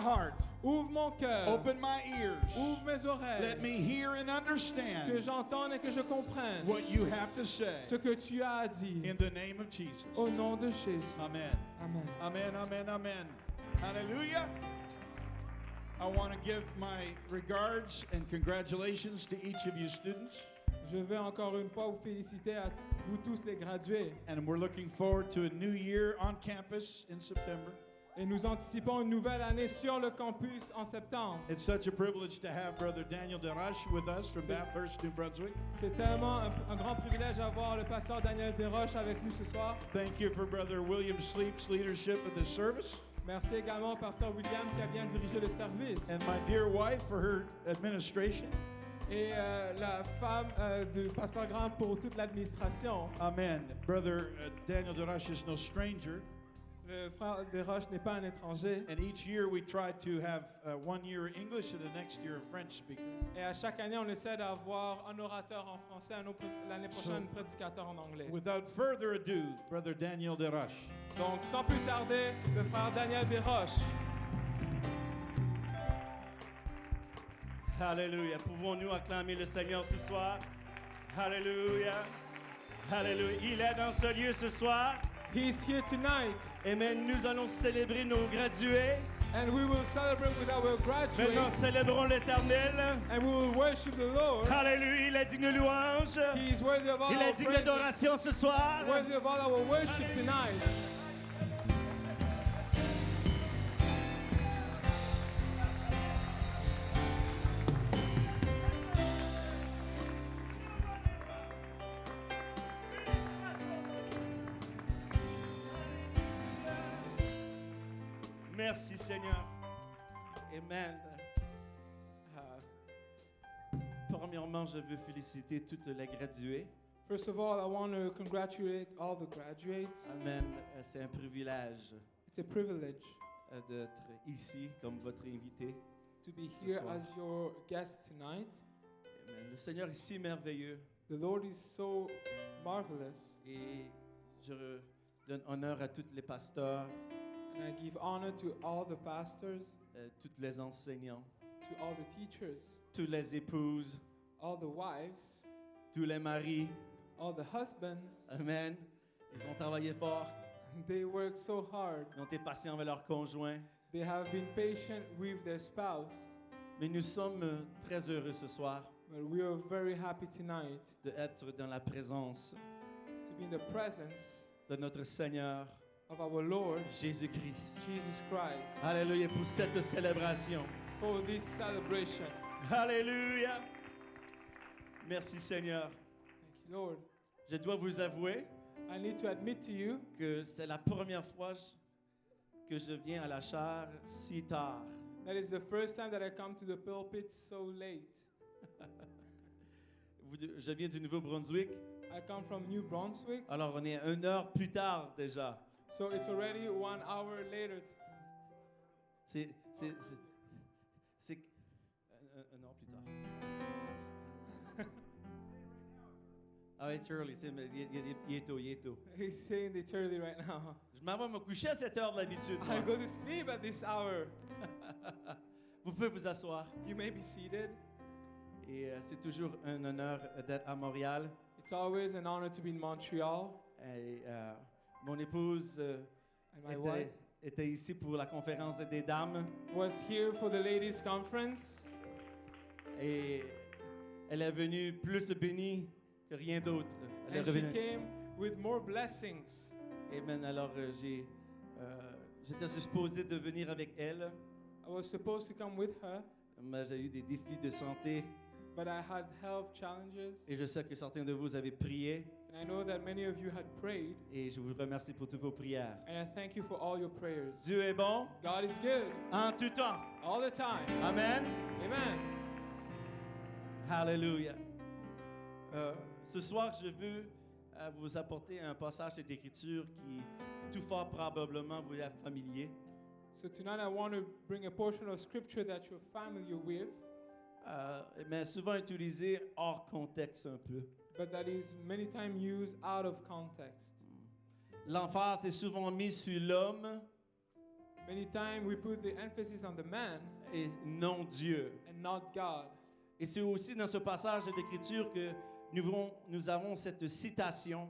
heart. Ouvre mon cœur. Open my ears. Ouvre mes oreilles. Let me hear and Que understand j'entende et que je comprenne what you have to say. ce que tu as à dire. In the name of Jesus. Au nom de Jésus. Amen. Amen. Amen, amen, amen. Hallelujah. I want to give my regards and congratulations to each of you students. Je veux encore une fois vous féliciter à vous tous les gradués. And we're looking forward to a new year on campus in September. Et nous anticipons une nouvelle année sur le campus en septembre. It's such a privilege to have Brother Daniel Derache with us from Bathurst, New Brunswick. C'est tellement un grand privilège d'avoir le pasteur Daniel Desroches avec nous ce soir. Thank you for Brother William Sleep's leadership of this service. Merci également au pasteur William qui a bien dirigé le service. And my dear wife for her administration. Et la femme du pasteur Graham pour toute l'administration. Amen. Brother Daniel Derache is no stranger. Le frère Desroches n'est pas un étranger. And each year we try to have 1 year English and the next year a French speaker. Et à chaque année, on essaie d'avoir un orateur en français, l'année prochaine, un prédicateur en anglais. Without further ado, Brother Daniel Derache. Donc, sans plus tarder, le frère Daniel Desroches. Alléluia. Pouvons-nous acclamer le Seigneur ce soir? Alléluia. Alléluia. Il est dans ce lieu ce soir. He's here tonight. Amen. Nous allons célébrer nos gradués. And we will celebrate with our Maintenant, graduates. célébrons l'Éternel. And we will worship the Lord. Alléluia. Il est digne de louange. He is worthy of all Il our est digne praise. d'adoration ce soir. Worthy of all our worship tonight. Merci Seigneur. Amen. Premièrement, je veux féliciter toutes les graduées. First of all, I want to congratulate all the graduates. Amen. C'est un privilège It's a privilege d'être ici comme votre invité. to be here soir. as your guest tonight. Amen. Le Seigneur est si merveilleux The Lord is so marvelous. et je donne honneur à tous les pasteurs, And I give honor to all the pastors, tous les enseignants, to all the teachers, toutes les épouses, all the wives, tous les maris. all the husbands. Amen. Ils ont travaillé fort. They work so hard. Ils ont été patients avec leurs conjoints. They have been patient with their spouse. Mais nous sommes très heureux ce soir But we are very happy tonight d'être dans la présence to be in the presence de notre Seigneur of our Lord Jésus-Christ. Jesus Christ Alléluia pour cette célébration. for this celebration. Alléluia. Merci Seigneur. Thank you, Lord. Je dois vous avouer I need to admit to you que c'est la première fois que je viens à la chaire si tard. that is the first time that I come to the pulpit so late. Je viens du Nouveau-Brunswick, I come from New Brunswick, alors on est 1 heure plus tard déjà. so it's already 1 hour later. C'est un an plus tard. Ah, it's early. Il est tôt. He's saying it's early right now. Je m'en vais me coucher à cette heure d'habitude. I moi. go to sleep at this hour. Vous pouvez vous asseoir. You may be seated. Et c'est toujours un honneur d'être à Montréal. It's always an honor to be in Montreal. Et, mon épouse And my wife était ici pour la conférence des dames. was here for the ladies' conference. Et elle est venue plus bénie que rien d'autre. Elle est And she revenue. came with more blessings. Amen. Alors j'étais supposé de venir avec elle, I was supposed to come with her, mais j'ai eu des défis de santé. but I had health challenges. Et je sais que certains de vous avez prié. And I know that many of you had prayed. Et je vous remercie pour toutes vos prières. And I thank you for all your prayers. Dieu est bon God is good en tout temps. all the time. Amen. Amen. Alléluia. Ce soir, je veux vous apporter un passage d'Écriture qui, tout fort probablement, vous est familier. So tonight I want to bring a portion of scripture that you're familiar with, Mais souvent utilisé hors contexte un peu. but that is many times used out of context. L'emphase est souvent mis sur l'homme, Many times we put the emphasis on the man et non Dieu. and not God. Et c'est aussi dans ce passage d'écriture que nous avons cette citation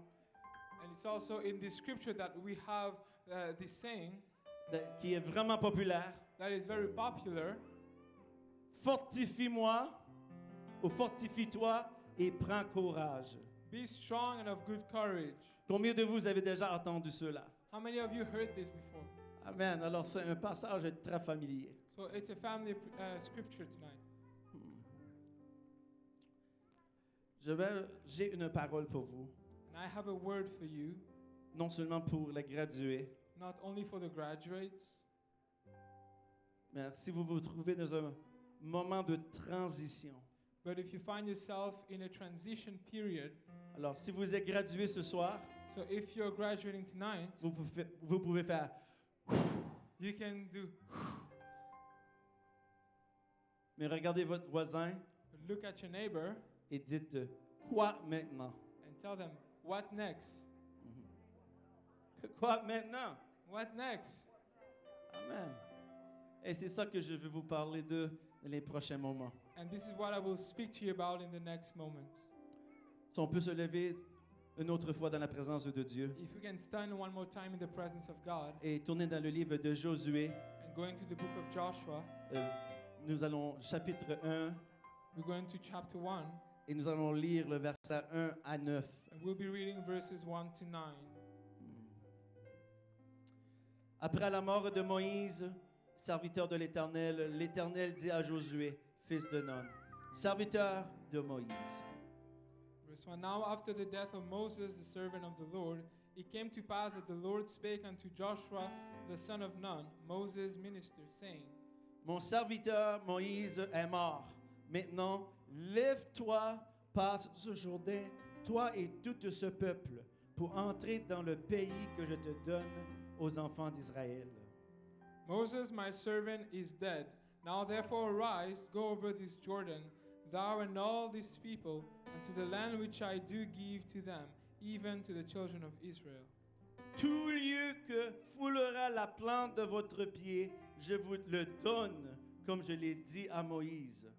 And it's also in the scripture that we have this saying qui est vraiment populaire. that is very popular. Fortifie-moi ou fortifie-toi et prends courage. Be strong and of good courage. Combien de vous avez déjà entendu cela? How many of you heard this before? Amen. Alors c'est un passage très familier. So it's a family scripture tonight. J'ai une parole pour vous, And I have a word for you, non seulement pour les gradués, not only for the graduates, mais si vous vous trouvez dans un moment de transition. but if you find yourself in a transition period, Alors si vous êtes gradué ce soir, so if you're graduating tonight, vous pouvez faire you can do, mais regardez votre voisin look at your neighbor et dites quoi maintenant? and tell them, what next? Quoi maintenant? What next? Amen. Et c'est ça que je veux vous parler de dans les prochains moments. And this is what I will speak to you about in the next moments. Si on peut se lever une autre fois dans la présence de Dieu If we can stand one more time in the presence of God et tourner dans le livre de Josué, and going to the book of Joshua, nous allons chapitre 1 we're going to chapter 1 et nous allons lire le verset 1 à 9. and we'll be reading verses 1 to 9. Après la mort de Moïse, serviteur de l'Éternel, l'Éternel dit à Josué, fils de Nun, serviteur de Moïse. Verse 1. Now after the death of Moses, the servant of the Lord, it came to pass that the Lord spake unto Joshua, the son of Nun, Moses' minister, saying, Mon serviteur Moïse est mort. Maintenant, lève-toi, passe ce Jourdain, toi et tout ce peuple, pour entrer dans le pays que je te donne aux enfants d'Israël. Moses, my servant, is dead. Now therefore arise, go over this Jordan, thou and all these people, unto the land which I do give to them, even to the children of Israel. Tout lieu que foulera la plante de votre pied, je vous le donne, comme je l'ai dit à Moïse.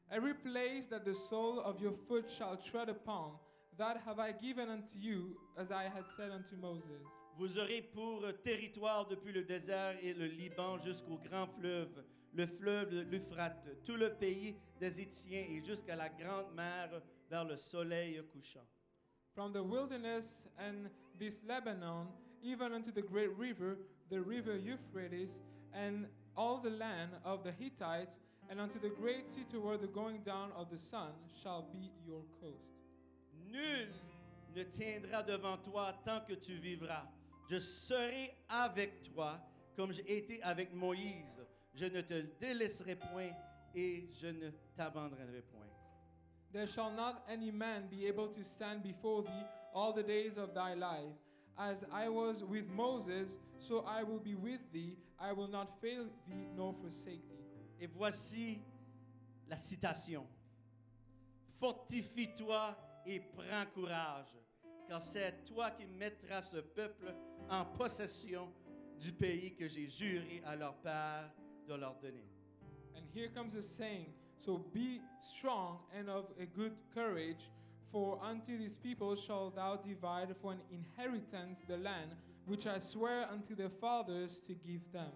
Every place that the sole of your foot shall tread upon, that have I given unto you, as I had said unto Moses. Vous aurez pour territoire depuis le désert et le Liban jusqu'au grand fleuve, le fleuve l'Euphrate, tout le pays des Hétiens et jusqu'à la grande mer vers le soleil couchant. From the wilderness and this Lebanon, even unto the great river, the river Euphrates, and all the land of the Hittites, and unto the great sea toward the going down of the sun, shall be your coast. Nul ne tiendra devant toi tant que tu vivras. Je serai avec toi comme j'ai été avec Moïse. Je ne te délaisserai point et je ne t'abandonnerai point. There shall not any man be able to stand before thee all the days of thy life. As I was with Moses, so I will be with thee. I will not fail thee nor forsake thee. Et voici la citation. Fortifie-toi et prends courage, car c'est toi qui mettras ce peuple en possession du pays que j'ai juré à leur père de leur donner. And here comes a saying, so be strong and of a good courage, for unto these people shalt thou divide for an inheritance the land which I swear unto their fathers to give them.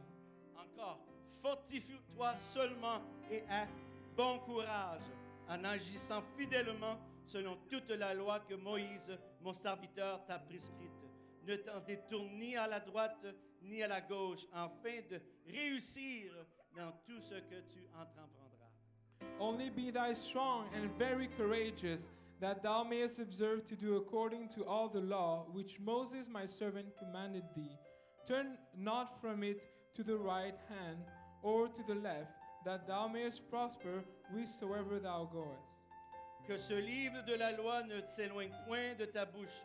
Encore, fortifie-toi seulement et aie bon courage, en agissant fidèlement selon toute la loi que Moïse, mon serviteur, t'a prescrite. Ne t'en détourne ni à la droite ni à la gauche, afin de réussir dans tout ce que tu entreprendras. Only be thou strong and very courageous, that thou mayest observe to do according to all the law which Moses my servant commanded thee. Turn not from it to the right hand or to the left, that thou mayest prosper whithersoever thou goest. Que ce livre de la loi ne s'éloigne point de ta bouche.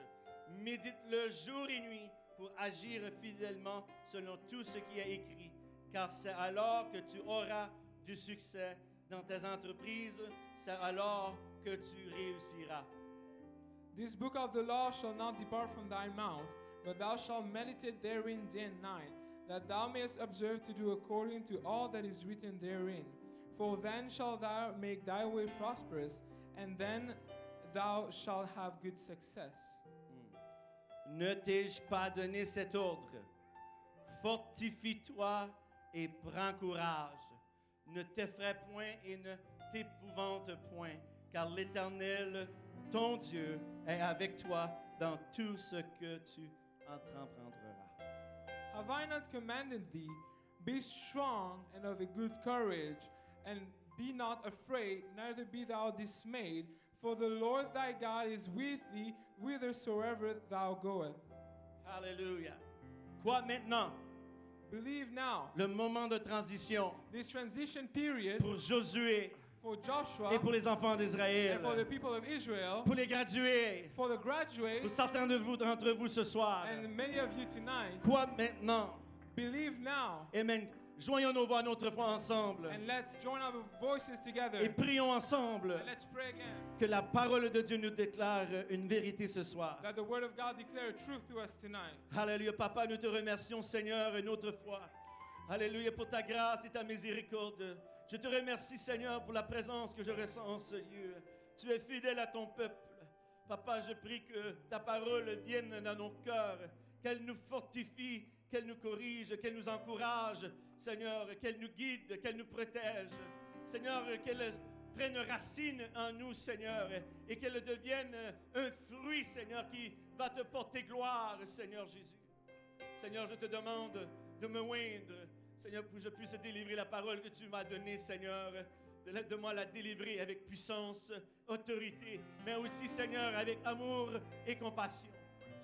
Médite-le jour et nuit pour agir fidèlement selon tout ce qui est écrit, car c'est alors que tu auras du succès dans tes entreprises, c'est alors que tu réussiras. This book of the law shall not depart from thy mouth, but thou shalt meditate therein day and night, that thou mayest observe to do according to all that is written therein. For then shalt thou make thy way prosperous, and then thou shalt have good success. Ne t'ai-je pas donné cet ordre? Fortifie-toi et prends courage. Ne t'effraie point et ne t'épouvante point, car l'Éternel, ton Dieu, est avec toi dans tout ce que tu entreprendras. Have I not commanded thee? Be strong and of a good courage, and be not afraid, neither be thou dismayed, for the Lord thy God is with thee whithersoever thou goest. Alléluia. Quoi maintenant? Believe now. Le moment de transition This transition period pour Josué for Joshua et pour les enfants d'Israël, and for the people of Israel, pour les gradués, for the pour graduates, certains d'entre vous ce soir. and many of you tonight, Quoi maintenant? believe now. Amen. Joignons nos voix une autre fois ensemble And let's join our voices together. et prions ensemble And let's pray again. que la parole de Dieu nous déclare une vérité ce soir. That the word of God declare truth to us tonight. Alléluia. Papa, nous te remercions, Seigneur, une autre fois. Alléluia pour ta grâce et ta miséricorde. Je te remercie, Seigneur, pour la présence que je ressens en ce lieu. Tu es fidèle à ton peuple. Papa, je prie que ta parole vienne dans nos cœurs, qu'elle nous fortifie, qu'elle nous corrige, qu'elle nous encourage, Seigneur, qu'elle nous guide, qu'elle nous protège. Seigneur, qu'elle prenne racine en nous, Seigneur, et qu'elle devienne un fruit, Seigneur, qui va te porter gloire, Seigneur Jésus. Seigneur, je te demande de me oindre, Seigneur, pour que je puisse délivrer la parole que tu m'as donnée, Seigneur. De moi la délivrer avec puissance, autorité, mais aussi, Seigneur, avec amour et compassion.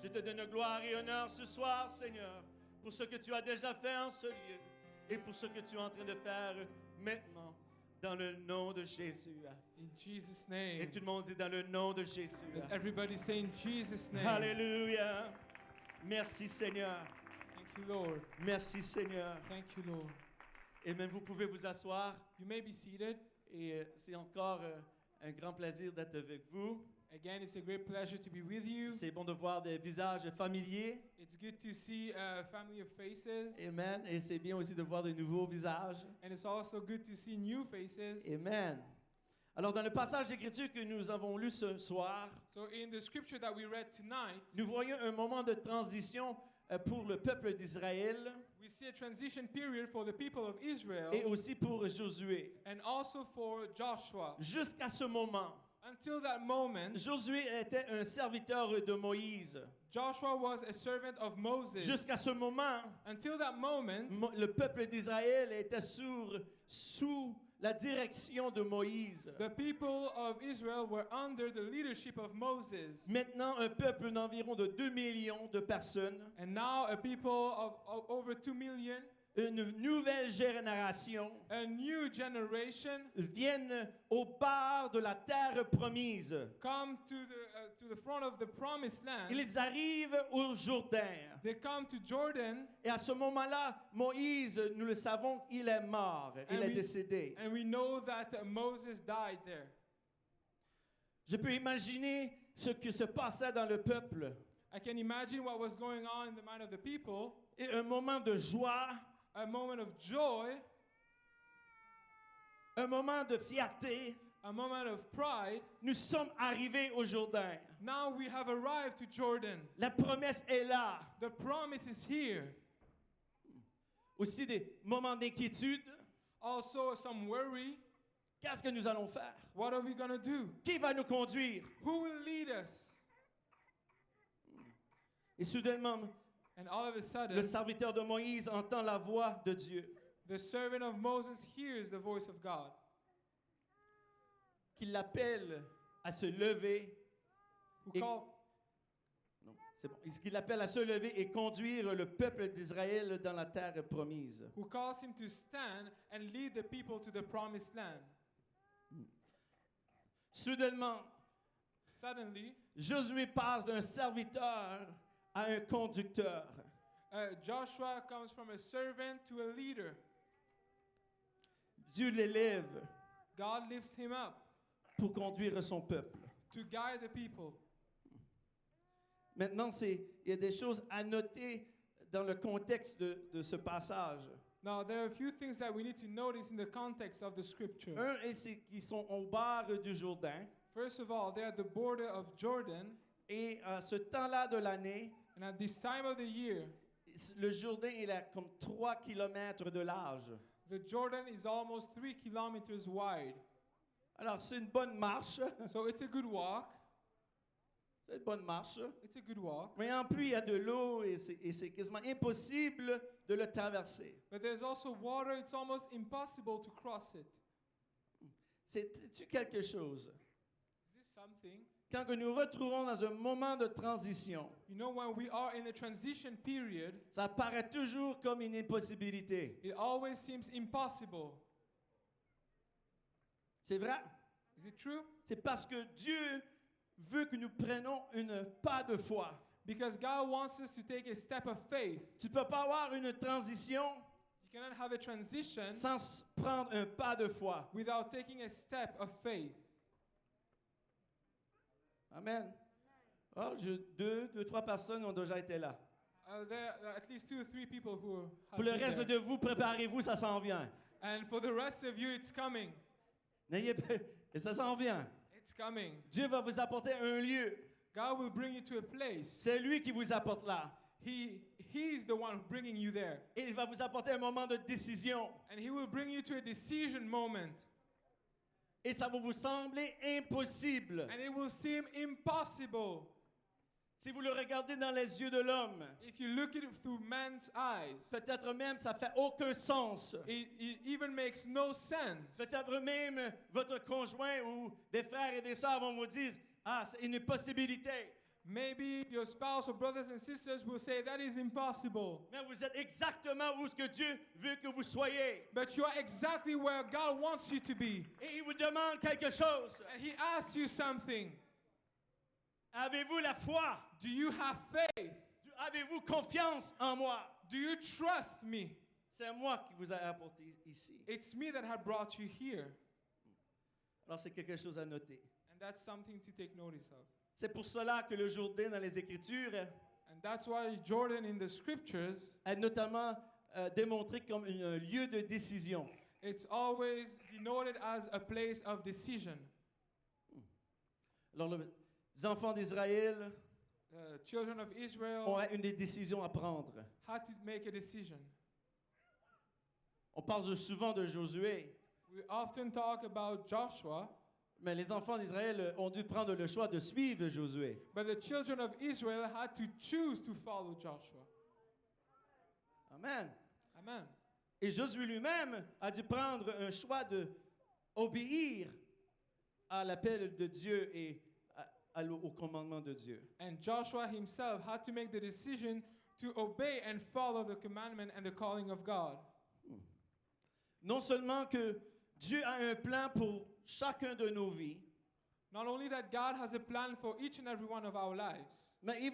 Je te donne gloire et honneur ce soir, Seigneur, pour ce que tu as déjà fait en ce lieu et pour ce que tu es en train de faire maintenant, dans le nom de Jésus. In Jesus' Et name. tout le monde dit dans le nom de Jésus. Let everybody say in Jesus' name. Alléluia. Merci, Seigneur. Thank you, Lord. Merci, Seigneur. Thank you, Lord. Et même vous pouvez vous asseoir. You may be seated. Et c'est encore un grand plaisir d'être avec vous. Again, it's a great pleasure to be with you. C'est bon de voir des visages familiers. It's good to see a family of faces. Amen. Et c'est bien aussi de voir de nouveaux visages. And it's also good to see new faces. Amen. Alors, dans le passage d'écriture que nous avons lu ce soir, So in the scripture that we read tonight, nous voyons un moment de transition pour le peuple d'Israël we see a transition period for the people of Israel et aussi pour Josué. and also for Joshua. Jusqu'à ce moment, Until that moment, Josué était un serviteur de Moïse. Joshua was a servant of Moses. Jusqu'à ce moment, Until that moment, le peuple d'Israël était sous la direction de Moïse. the people of Israel were under the leadership of Moses. Maintenant, un peuple d'environ de 2 millions de personnes, And now a people of over 2 million, une nouvelle génération, a new generation, viennent au bord de la terre promise. come to the front of the promised land. Ils arrivent au Jourdain. They come to Jordan, Et à ce moment-là, Moïse, nous le savons, il est mort, il est décédé. and we know that Moses died there. Je peux imaginer ce qui se passait dans le peuple. I can imagine what was going on in the mind of the people. Et un moment de joie, A moment of joy, un moment de fierté. a moment of pride. Nous sommes arrivés au Jourdain. Now we have arrived to Jordan. La promesse est là. The promise is here. Aussi des moments d'inquiétude. Also some worry. Qu'est-ce que nous allons faire? What are we going to do? Qui va nous conduire? Who will lead us? Et soudainement, And all of a le sudden, serviteur de Moïse entend la voix de Dieu the servant of Moses hears the voice of God, qui l'appelle à se lever. who, Et- call, Non, c'est bon. Qui l'appelle à se lever et conduire le peuple d'Israël dans la terre promise. who calls him to stand and lead the people to the promised land. Soudainement, Suddenly, Josué passe d'un serviteur à un conducteur. Joshua comes from a servant to a leader. Dieu l'élève God lifts him up pour conduire son peuple. to guide the people. Maintenant, il y a des choses à noter dans le contexte de ce passage. Now, there are a few things that we need to notice in the context of the scripture. Un, c'est qu'ils sont au bord du Jourdain. First of all, they're at the border of Jordan, Et à ce temps-là de l'année, and at this time of the year, le Jourdain il a comme 3 kilomètres de large. the Jordan is almost 3 kilometers wide. Alors, c'est une bonne marche. So it's a good walk. C'est une bonne marche. It's a good walk. Mais en plus, il y a de l'eau et c'est quasiment impossible de le traverser. But there's also water. It's almost impossible to cross it. C'est-tu quelque chose? Is this something? Quand que nous retrouvons dans un moment de transition, You know, when we are in a transition period, ça paraît toujours comme une impossibilité. it always seems impossible. C'est vrai? Is it true? C'est parce que Dieu veut que nous prenions un pas de foi. Because God wants us to take a step of faith. Tu ne peux pas avoir une transition You cannot have a transition sans prendre un pas de foi. without taking a step of faith. Amen. Oh, deux, trois personnes ont déjà été là. There are at least 2 or 3 people who have Pour le been reste there. de vous, préparez-vous, ça s'en vient. And for the rest of you, it's coming. N'ayez pas, et ça s'en vient. It's coming. Dieu va vous apporter un lieu. God will bring you to a place. C'est lui qui vous apporte là. He's the one bringing you there. Et il va vous apporter un moment de décision. And he will bring you to a decision moment. Et ça va vous sembler impossible. And it will seem impossible. Si vous le regardez dans les yeux de l'homme, If you look at it through man's eyes, peut-être même ça fait aucun sens. it even makes no sense. Peut-être même votre conjoint ou des frères et des sœurs vont vous dire, ah, c'est une possibilité. Maybe your spouse or brothers and sisters will say that is impossible. Mais vous êtes exactement où ce que Dieu veut que vous soyez. But you are exactly where God wants you to be. Et il vous demande quelque chose. And he asks you something. Avez-vous la foi? Do you have faith? Avez-vous confiance en moi? Do you trust me? C'est moi qui vous ai apporté ici. It's me that had brought you here. Alors c'est quelque chose à noter. And that's something to take notice of. C'est pour cela que le Jourdain dans les Écritures And that's why Jordan in the scriptures, est notamment démontré comme un lieu de décision. it's always denoted as a place of decision. Alors les enfants d'Israël Children of ont Israel une des décisions à prendre. had to make a decision. On parle souvent de Josué, We often talk about Joshua, mais les enfants d'Israël ont dû prendre le choix de suivre Josué. but the children of Israel had to choose to follow Joshua. Amen. Amen. Et Josué lui-même a dû prendre un choix de obéir à l'appel de Dieu et au commandement de Dieu. And Joshua himself had to make the decision to obey and follow the commandment and the calling of God. Non seulement que Dieu a un plan pour chacun de nos vies, Not only that God has a plan for each and every one of our lives, mais il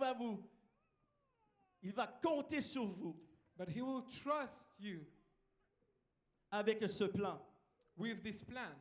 va compter sur vous but He will trust you avec ce plan. with this plan.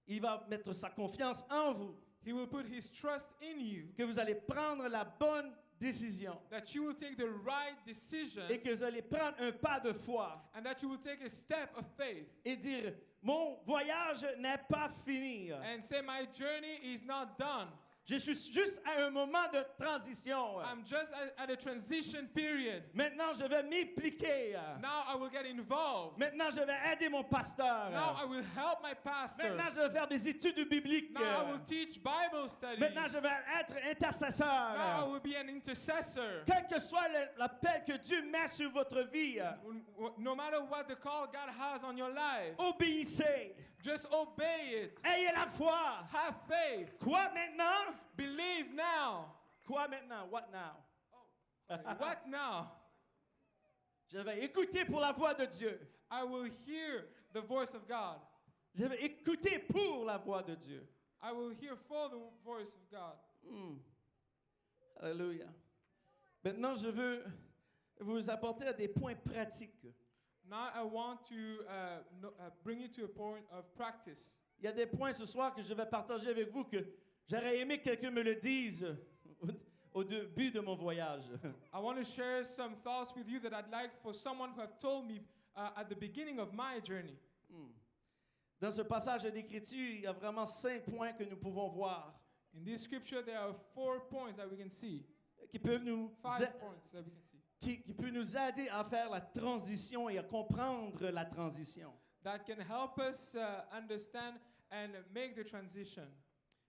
Il va mettre sa confiance en vous, He will put His trust in you, que vous allez prendre la bonne décision that you will take the right decision et que vous allez prendre un pas de foi and that you will take a step of faith et dire, mon voyage n'est pas fini. and say, my journey is not done. Je suis juste à un moment de transition. I'm just at a transition period. Maintenant, je vais m'impliquer. Now I will get involved. Maintenant, je vais aider mon pasteur. Now I will help my pastor. Maintenant, je vais faire des études bibliques. Now I will teach Bible studies. Maintenant, je vais être Now I intercesseur. will be an intercessor. Quel que soit l'appel que Dieu met sur votre vie, No matter what the call God has on your life, obéissez. just obey it. Ayez la foi. Have faith. Quoi maintenant? Believe now. Quoi maintenant? What now? What now? Je vais écouter pour la voix de Dieu. I will hear the voice of God. Je vais écouter pour la voix de Dieu. I will hear for the voice of God. Alléluia. Maintenant, je veux vous apporter à des points pratiques. Now I want to bring you to a point of practice. Il y a des points ce soir que je vais partager avec vous que j'aurais aimé que quelqu'un me le dise au début de mon voyage. I want to share some thoughts with you that I'd like for someone who have told me at the beginning of my journey. Dans ce passage d'écriture, il y a vraiment 5 points que nous pouvons voir In this scripture, there are 4 points that we can see. qui peuvent nous, 5 points that we can see. qui peuvent nous aider à faire la transition et à comprendre la transition. That can help us understand and make the transition.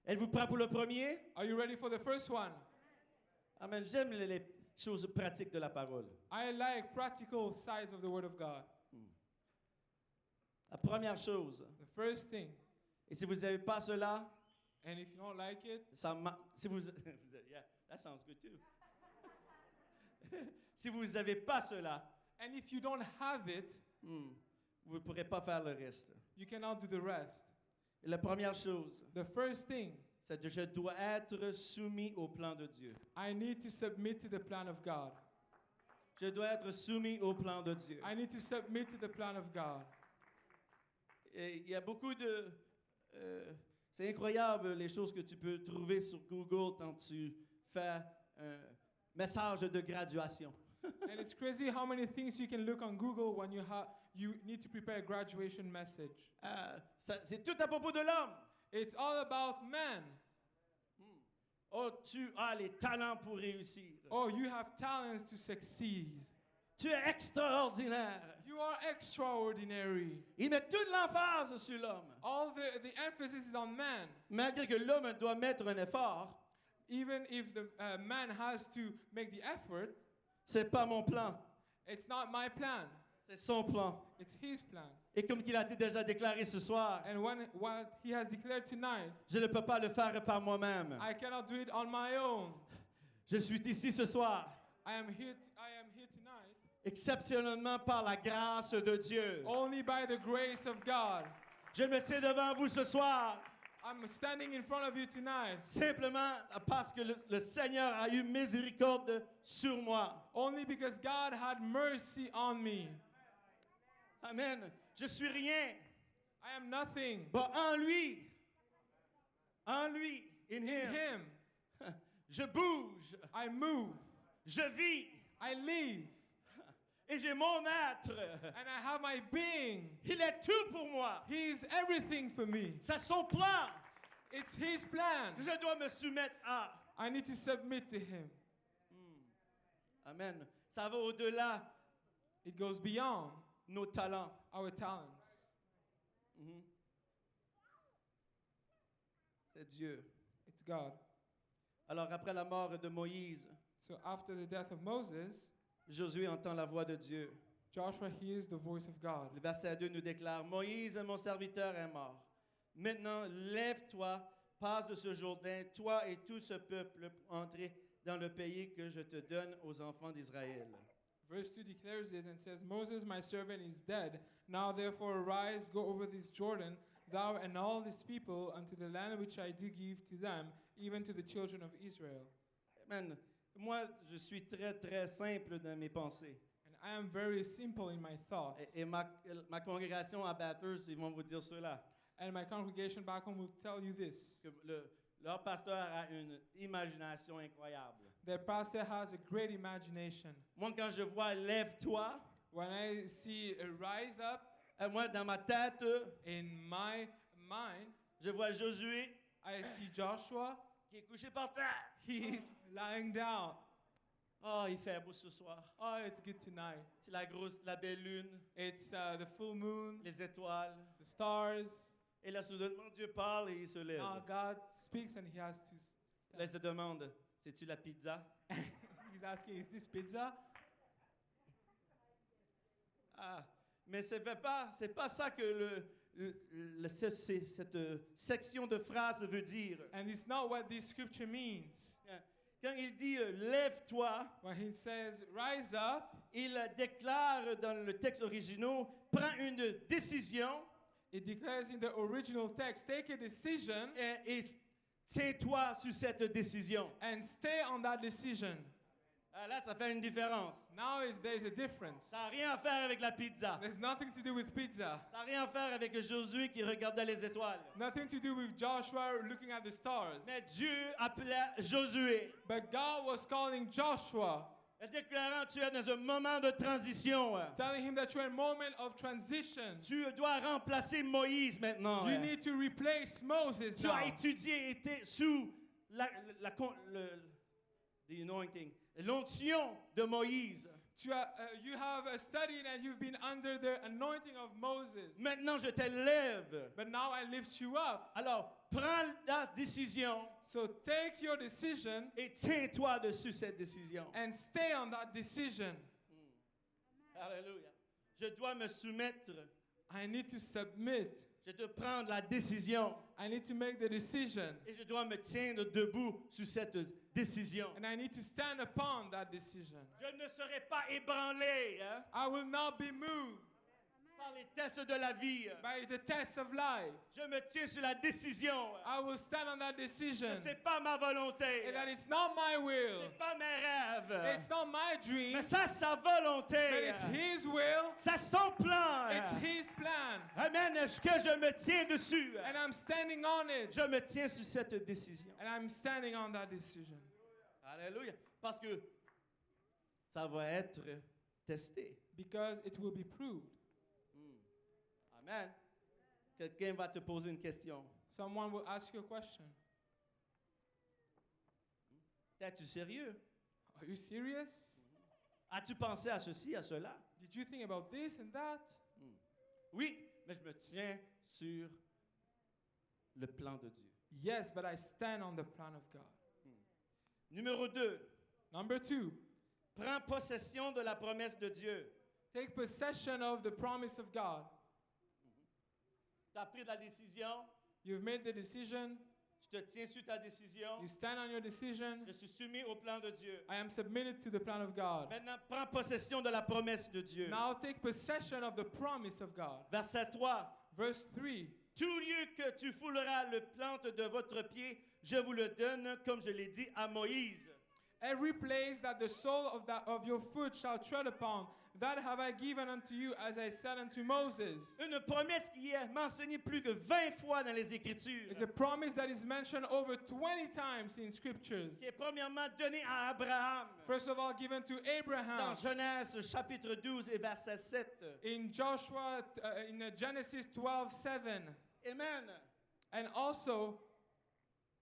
Êtes-vous prêts pour le premier? Are you ready for the first one? Amen. J'aime les choses pratiques de la parole. I like practical sides of the Word of God. La première chose, The first thing, et si vous n'avez pas cela, and if you don't like it, si vous, yeah, that sounds good too. Si vous n'avez pas cela, and if you don't have it, vous ne pourrez pas faire le reste. you cannot do the rest. Et la première chose, The first thing, c'est que je dois être soumis au plan de Dieu. I need to submit to the plan of God. Je dois être soumis au plan de Dieu. I need to submit to the plan of God. Et il y a beaucoup de... c'est incroyable les choses que tu peux trouver sur Google quand tu fais un message de graduation. And it's crazy how many things you can look on Google when you need to prepare a graduation message. C'est tout à propos de l'homme. It's all about man. Oh, tu as les talents pour réussir. Oh, you have talents to succeed. Tu es extraordinaire. You are extraordinary. Il met toute l'emphase sur l'homme. All the emphasis is on man. Malgré que l'homme doit mettre un effort, Even if the man has to make the effort, c'est pas mon plan, it's not my plan. c'est son plan. It's his plan. Et comme il a été déjà déclaré ce soir, And what he has declared tonight, je ne peux pas le faire par moi-même. I cannot do it on my own. Je suis ici ce soir, I am here tonight exceptionnellement par la grâce de Dieu. only by the grace of God. Je me tiens devant vous ce soir, I'm standing in front of you tonight simplement parce que le Seigneur a eu miséricorde sur moi. only because God had mercy on me. Amen. Je suis rien. I am nothing. But en lui, in In him, him, je bouge, I move, je vis, I live, et j'ai mon être. and I have my being. Il est tout pour moi. He is everything for me. C'est son plan It's his plan. que je dois me soumettre à. I need to submit to him. Amen. Ça va au-delà It goes beyond nos talents. our talents. C'est Dieu. It's God. Alors après la mort de Moïse, So after the death of Moses, Josué entend la voix de Dieu. Joshua hears the voice of God. Le verset 2 nous déclare, Moïse, mon serviteur, est mort. Maintenant, lève-toi, passe de ce Jourdain, toi et tout ce peuple, pour entrer dans le pays que je te donne aux enfants d'Israël. Verse 2 declares it and says, Moses, my servant, is dead. Now therefore arise, go over this Jordan, thou and all this people, unto the land which I do give to them, even to the children of Israel. Amen. Moi, je suis très, très simple dans mes pensées. And I am very simple in my thoughts. Et ma congrégation à Bathurst, ils vont vous dire cela. And my congregation back home will tell you this. Que leur pasteur a une imagination incroyable. Their pastor has a great imagination. Moi, quand je vois lève-toi, When I see a rise up moi, dans ma tête, in my mind, je vois Josué I see Joshua. qui est couché par terre. He's lying down. Oh, il fait beau ce soir. Oh, it's good tonight. C'est la belle lune, It's the full moon, les étoiles. the stars. Et là, soudainement, Dieu parle et il se lève. God speaks and he has to Là, il se demande, c'est-tu la pizza? He's asking, is this pizza? Ah, mais c'est pas ça que cette section de phrases veut dire. And it's not what this scripture means. Quand il dit lève-toi, When he says, rise up, il déclare dans le texte original, prends une décision it declares in the original text, take a decision et tiens-toi sur cette décision. and stay on that decision. Ah, là, ça fait une différence. Now there's a difference. Ça n'a rien à faire avec la pizza. There's nothing to do with pizza. Ça n'a rien à faire avec Josué qui regardait les étoiles. Nothing to do with Joshua looking at the stars. Mais Dieu appelait Josué, But God was calling Joshua, déclarant tu es dans un moment de transition. telling him that you're in a moment of transition. Tu dois remplacer Moïse maintenant. You need to replace Moses Tu now. as étudié, été sous the anointing, l'onction de Moïse. You have studied and you've been under the anointing of Moses. Maintenant, je t'élève. But now I lift you up. Alors, prends la décision So take your decision et tiens-toi dessus cette décision. and stay on that decision. Alléluia. Je dois me soumettre. I need to submit. Je dois prendre la décision. I need to make the decision. Et je dois me tenir debout sur cette décision. And I need to stand upon that decision. Je ne serai pas ébranlé I will not be moved par les tests de la vie. by the test of life. Je me tiens sur la décision. I will stand on that decision. Ce n'est pas ma volonté. And that it's not my Ce will. n'est pas mes rêves. It's not my dream. Mais ça, sa But volonté. it's His will. Ça, son plan. It's His plan. Amen. Est-ce que je me tiens dessus? And I'm standing on it. Je me tiens sur cette décision. And I'm standing on that decision. Alléluia. Parce que ça va être testé. Because it will be proved. Amen. Quelqu'un va te poser une question. Someone will ask you a question. Es-tu sérieux? Are you serious? As-tu pensé à ceci, à cela? Did you think about this and that? Oui, mais je me tiens sur le plan de Dieu. Yes, but I stand on the plan of God. Numéro 2. Number 2, Prends possession de la promesse de Dieu. take possession of the promise of God. Tu as pris la décision. You've made the decision. Tu te tiens sur ta décision. You stand on your decision. Je suis soumis au plan de Dieu. I am submitted to the plan of God. Maintenant, prends possession de la promesse de Dieu. Now take possession of the promise of God. Verset 3. Verse 3. Tout lieu que tu fouleras le plante de votre pied, je vous le donne, comme je l'ai dit à Moïse. Every place that the sole of your foot shall tread upon, that have I given unto you, as I said unto Moses. Une promesse qui est mentionnée plus que 20 fois dans les Écritures. It's a promise that is mentioned over 20 times in scriptures. Qui est premièrement donnée à Abraham. First of all, given to Dans Abraham Genèse chapitre 12 et verset 7. in Genesis 12:7, Amen. and also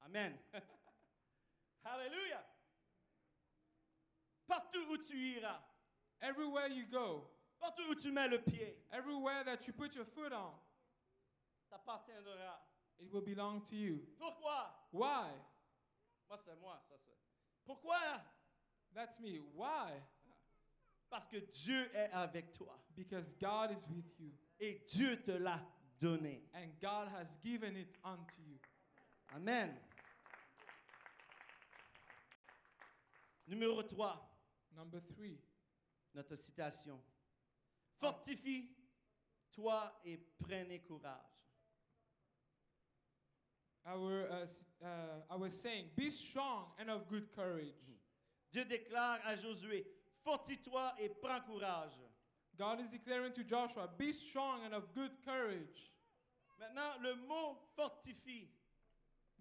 Amen. Alléluia. Partout où tu iras, everywhere you go, partout où tu mets le pied, everywhere that you put your foot on, t'appartiendra. it will belong to you. Pourquoi? Why? Moi, c'est moi, ça c'est. Pourquoi? That's me. Why? Parce que Dieu est avec toi. Because God is with you, Et Dieu te l'a donné. and God has given it unto you. Amen. Numéro 3, Number 3. notre citation. Fortifie-toi et prenez courage. I was saying, be strong and of good courage. Dieu déclare à Josué, fortifie-toi et prends courage. God is declaring to Joshua, be strong and of good courage. Maintenant, le mot fortifie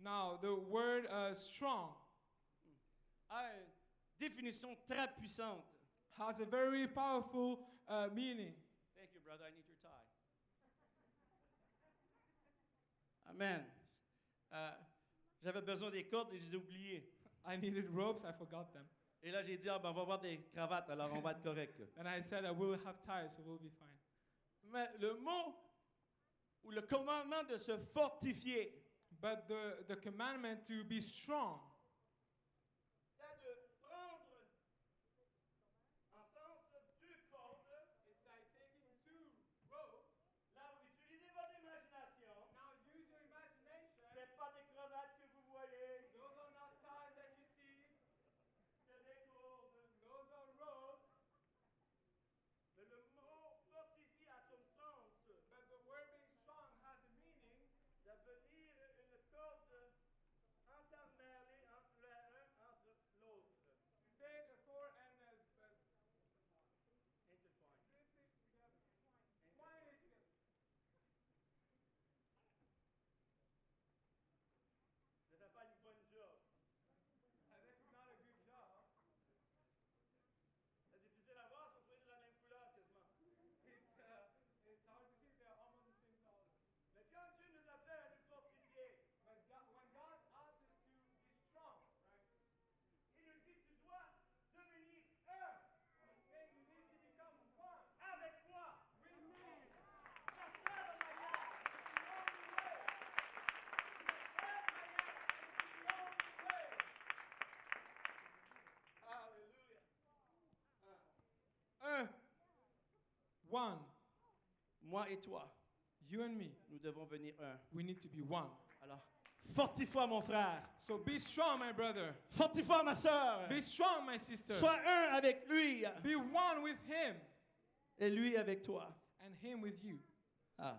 Now, the word strong a une définition très puissante. has a very powerful meaning. Thank you, brother. I need your tie. Amen. J'avais besoin des cordes et je les ai oubliées. I needed ropes, I forgot them. Et là, j'ai dit, on va avoir des cravates, alors on va être correct. And I said, I will have ties, so we'll be fine. Mais le mot ou le commandement de se fortifier, But the commandment to be strong c'est de prendre en sens deux cordes. is like taking two ropes. Là, vous utilisez votre imagination. Now use your imagination. C'est pas des cravates que vous voyez. Those are not ties that you see. C'est des cordes. Those are ropes. Mais le mot fortifié a comme sens But the word being strong has a meaning de venir une corde entremêlée moi et toi, You and me, nous devons venir un. we need to be one. Alors, fortifie-toi, mon frère. So be strong, my brother. Fortifie-toi, ma soeur. Be strong, my sister. Sois un avec lui Be one with him et lui avec toi. and him with you. Ah.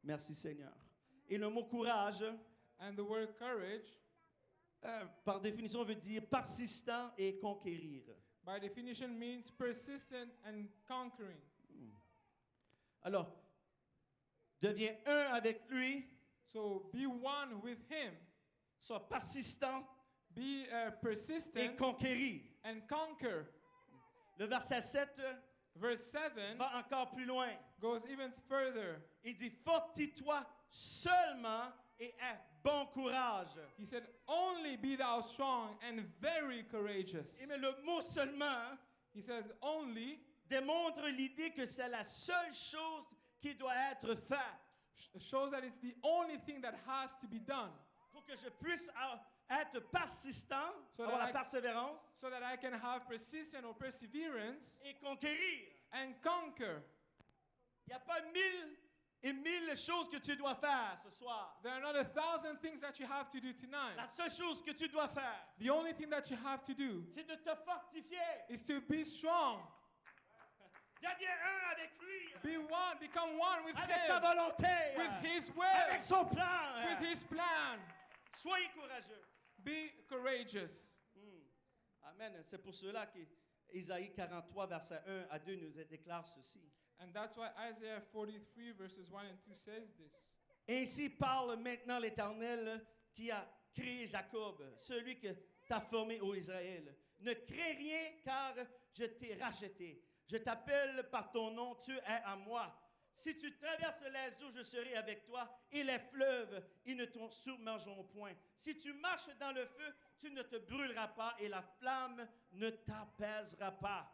Merci, Seigneur. Et le mot courage, And the word courage, par définition, veut dire persistant et conquérir. by definition, means persistent and conquering. Alors, deviens un avec lui, So be one with him. sois persistant Be et persistent conquérir. and conquer. Le verset 7 Verse 7 va encore plus loin. goes even further. Il dit, fortifie-toi seulement et aie bon courage. He said, only be thou strong and very courageous. Et mais le mot seulement He says, only démontre l'idée que c'est la seule chose qui doit être faite shows that it's the only thing that has to be done pour que je puisse être persistant, So avoir that la I- persévérance so that I can have persistence or perseverance et conquérir. and conquer. Il n'y a pas mille choses que tu dois faire ce soir. There are not 1,000 things that you have to do tonight. La seule chose que tu dois faire, The only thing that you have to do c'est de te fortifier. is to be strong. Deviens un avec lui, Be one, become one with avec sa him, volonté, with his avec will, son plan. with his plan. Soyez courageux. Be courageous. Amen. C'est pour cela qu'Isaïe 43, verset 1 à 2 nous déclare ceci. And that's why Isaiah 43 verses 1 and 2 says this. Ainsi parle maintenant l'Éternel qui a créé Jacob, celui que t'a formé, ô Israël. Ne crains rien car je t'ai racheté. Je t'appelle par ton nom, tu es à moi. Si tu traverses les eaux, je serai avec toi, et les fleuves, ils ne t'en submergeront point. Si tu marches dans le feu, tu ne te brûleras pas, et la flamme ne t'apaisera pas.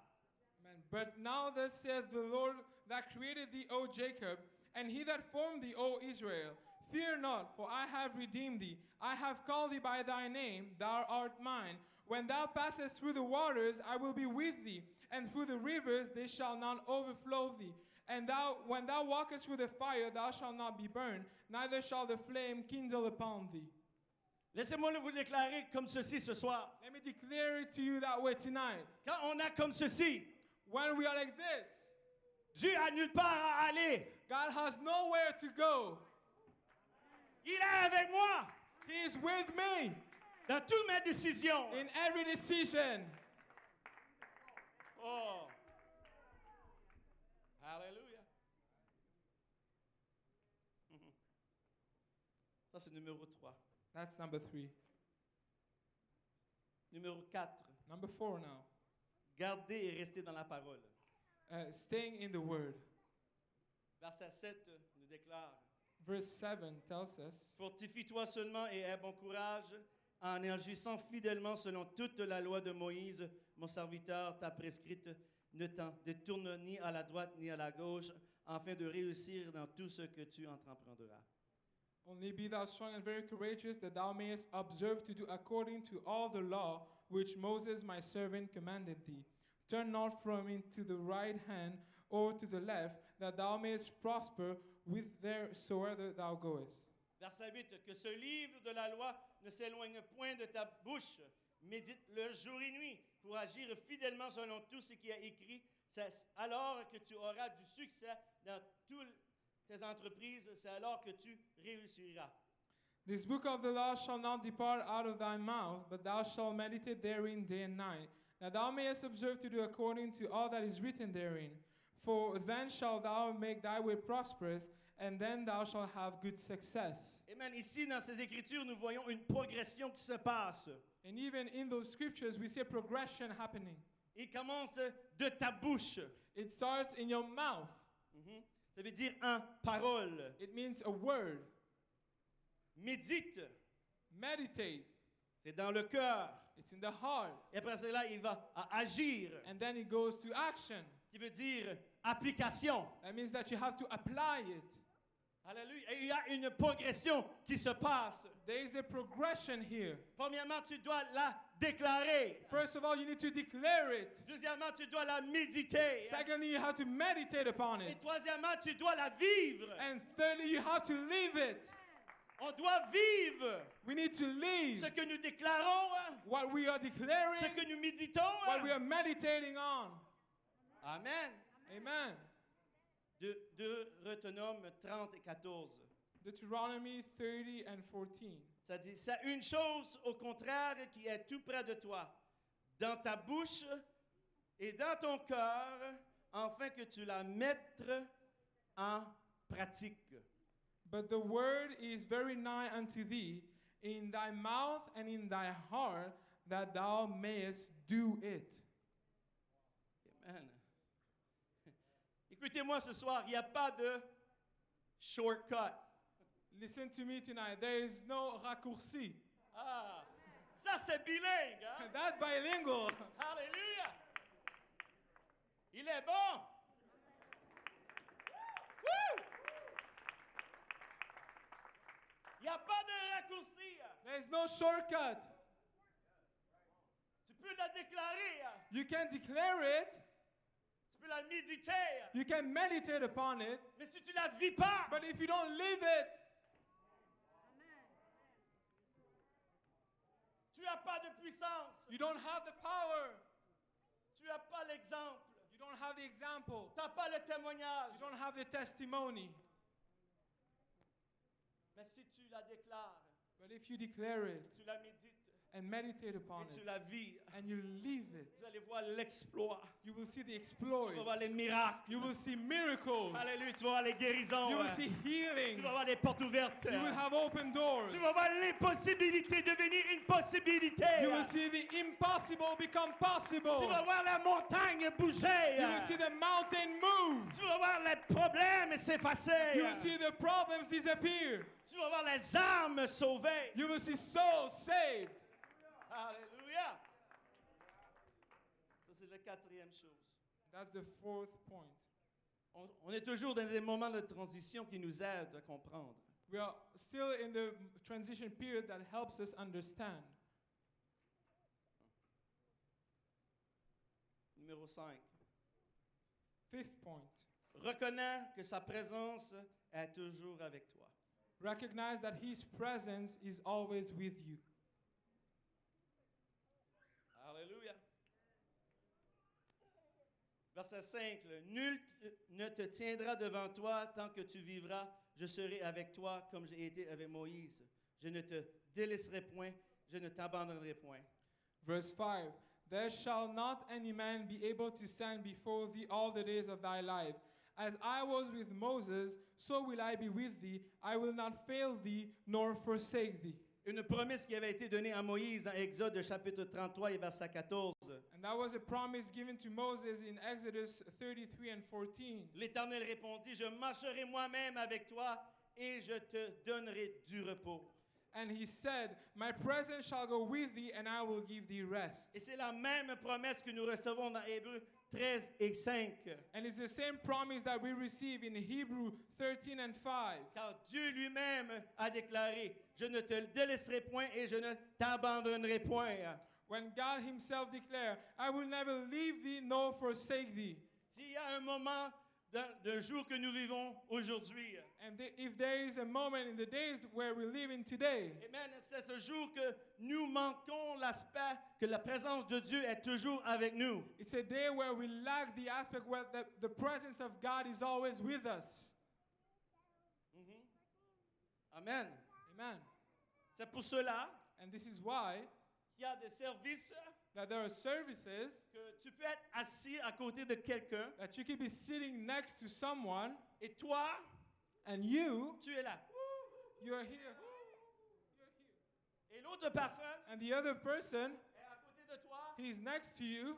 Amen. But now thus saith the Lord that created thee, O Jacob, and he that formed thee, O Israel. Fear not, for I have redeemed thee. I have called thee by thy name, thou art mine. When thou passest through the waters, I will be with thee, and through the rivers they shall not overflow thee. And when thou walkest through the fire, thou shalt not be burned, neither shall the flame kindle upon thee. Laissez-moi vous déclarer comme ceci ce soir. Let me declare it to you that way tonight. Quand on a comme ceci, When we are like this, Dieu a nulle part à aller. God has nowhere to go. Il est avec moi He is with me dans toutes mes décisions. in every decision. Oh. Alléluia. Ça, c'est numéro 3. That's number 3. Numéro 4. Number 4 now. Gardez et restez dans la parole. Staying in the word. Verset 7 nous déclare: Verse 7 tells us, fortifie-toi seulement et aie bon courage en agissant fidèlement selon toute la loi de Moïse, mon serviteur t'a prescrite. Ne t'en détourne ni à la droite ni à la gauche, afin de réussir dans tout ce que tu entreprendras. only be thou strong and very courageous, that thou mayest observe to do according to all the law which Moses my servant commanded thee. Turn not from it to the right hand or to the left, that thou mayest prosper whithersoever thou goest. Verset 8, que ce livre de la loi ne s'éloigne point de ta bouche. Médite-le jour et nuit pour agir fidèlement selon tout ce qui est écrit. C'est alors que tu auras du succès dans toutes tes entreprises. C'est alors que tu réussiras. This book of the law shall not depart out of thy mouth, but thou shalt meditate therein day and night, that thou mayest observe to do according to all that is written therein. For then shalt thou make thy way prosperous, and then thou shalt have good success. Amen. Ici, dans ces Écritures, nous voyons une progression qui se passe. And even in those scriptures, we see a progression happening. Il commence de ta bouche. It starts in your mouth. Ça veut dire en parole. It means a word. Médite. Meditate. C'est dans le cœur. It's in the heart. Et après cela, il va à agir, And then it goes to action. qui veut dire application. That means that you have to apply it. Alléluia. Et il y a une progression qui se passe. There is a progression here. Premièrement, tu dois la déclarer. First of all, you need to declare it. Deuxièmement, tu dois la méditer. Secondly, you have to meditate upon Et it. troisièmement, tu dois la vivre. And thirdly, you have to live it. On doit vivre We need to live ce que nous déclarons, what we are declaring, ce que nous méditons. what we are meditating on. Amen. Amen. De Deutéronome 30 et 14. Deuteronomy 30 and 14. Ça dit, c'est une chose au contraire qui est tout près de toi, dans ta bouche et dans ton cœur, afin que tu la mettes en pratique. But the word is very nigh unto thee, in thy mouth and in thy heart, that thou mayest do it. Amen. Écoutez-moi ce soir, il n'y a pas de shortcut. Listen to me tonight. There is no raccourci. Ah, ça c'est bilingue, hein? That's bilingual. Alléluia! Il est bon! Woo! Il n'y a pas de raccourci. There is no shortcut. Tu peux la déclarer, You can declare it, tu peux la méditer, you can meditate upon it, mais si tu la vis pas, but if you don't live it, tu n'as pas de puissance, you don't have the power, tu n'as pas l'exemple, you don't have the example, tu n'as pas le témoignage. you don't have the testimony. Mais si tu la déclares, But if you declare it tu la médites and meditate upon et tu it la vis, and you live it, vous allez voir l'exploit. you will see the Tu exploits. vas voir les miracles. You will see miracles. Alléluia, tu vas voir les guérisons. You will hein. see Tu healings. vas voir les portes ouvertes. You will have open doors. Tu vas voir l'impossibilité devenir une possibilité. You will see the impossible become Tu possible. vas voir la montagne bouger. You will see the mountain move. Tu vas voir les problèmes s'effacer. You will see the problems disappear. Tu vas voir les âmes sauvées. You will see souls saved. Alléluia. Ça, c'est la quatrième chose. That's the fourth point. On est toujours dans des moments de transition qui nous aident à comprendre. We are still in the transition period that helps us understand. Numéro 5. Fifth point. Reconnais que sa présence est toujours avec toi. Recognize that His presence is always with you. Alléluia. Verset 5. Nul ne te tiendra devant toi tant que tu vivras. Je serai avec toi comme j'ai été avec Moïse. Je ne te délaisserai point. Je ne t'abandonnerai point. Verse 5. There shall not any man be able to stand before thee all the days of thy life. As I was with Moses, so will I be with thee. I will not fail thee, nor forsake thee. Une promesse qui avait été donnée à Moïse dans Exode chapitre 33 et verset 14. And that was a promise given to Moses in Exodus 33 and 14. L'Éternel répondit, je marcherai moi-même avec toi et je te donnerai du repos. And he said, my presence shall go with thee, and I will give thee rest. Et c'est la même promesse que nous recevons dans Hébreux 13 et 5. And it's the same promise that we receive in Hebrew 13 and 5. Car Dieu lui-même a déclaré, je ne te délaisserai point et je ne t'abandonnerai point. When God himself declared, I will never leave thee nor forsake thee. S'il y a un moment d'un jour que nous vivons aujourd'hui, And if there is a moment in the days where we live in today, amen, c'est ce jour que nous manquons l'aspect que la présence de Dieu est toujours avec nous. it's a day where we lack the aspect where the presence of God is always with us. Amen. Amen. C'est pour cela And this is why qu'il y a des services that there are services que tu peux être assis à côté de quelqu'un that you could be sitting next to someone, et toi, and you, tu es là. you're here. Et l'autre personne And the other person, est à côté de toi. he's next to you.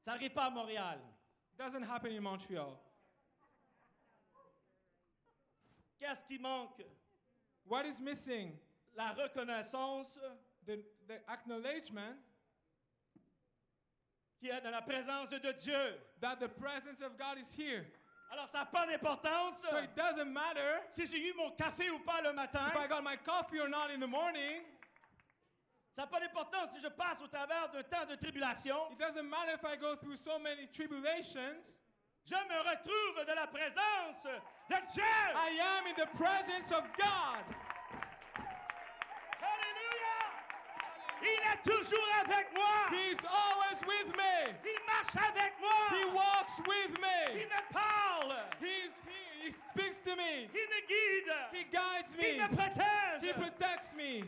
Ça n'arrive pas à Montréal. It doesn't happen in Montreal. Qu'est-ce qui manque? What is missing? La reconnaissance The acknowledgement qui est dans la présence de Dieu. that the presence of God is here. Alors, ça n'a pas d'importance So it doesn't matter si j'ai eu mon café ou pas le matin. if I got my coffee or not in the morning. Ça n'a pas d'importance si je passe au travers d'un temps de tribulation. It doesn't matter if I go through so many tribulations. Je me retrouve dans la présence de Dieu. I am in the presence of God. Alléluia. Il est toujours avec moi. He's always with me. Il marche avec moi. He walks with Il me. me parle. He's here. He speaks to me. Il me guide. He guides Il me. me protège. He protects me.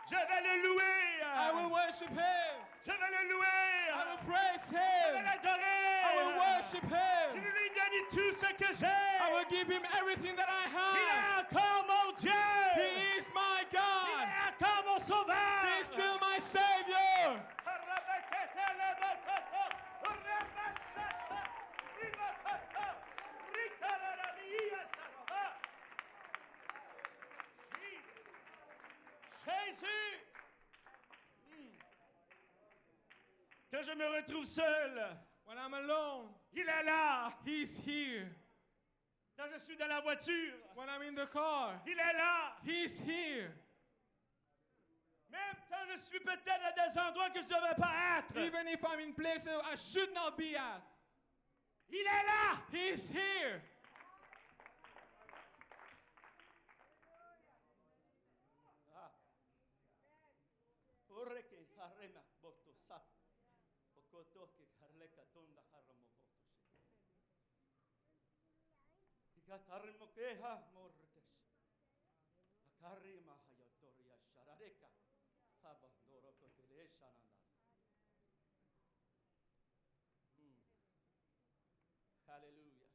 Je vais le louer. I will worship Him. Je vais le louer. I will praise Je vais Him. l'adorer. I will worship Je Him. vais lui donner tout ce que j'ai. I will give Him everything that I Il have. est encore mon Dieu. He is my Il God. est encore mon sauveur. He is still my Savior. Jésus. Quand je me retrouve seul, When I'm alone, il est là. He's here. Quand je suis dans la voiture, When I'm in the car, il est là. He's here. Même quand je suis peut-être à des endroits que je ne devais pas être, Even if I'm in places I should not be at, il est là. He's here. Hallelujah.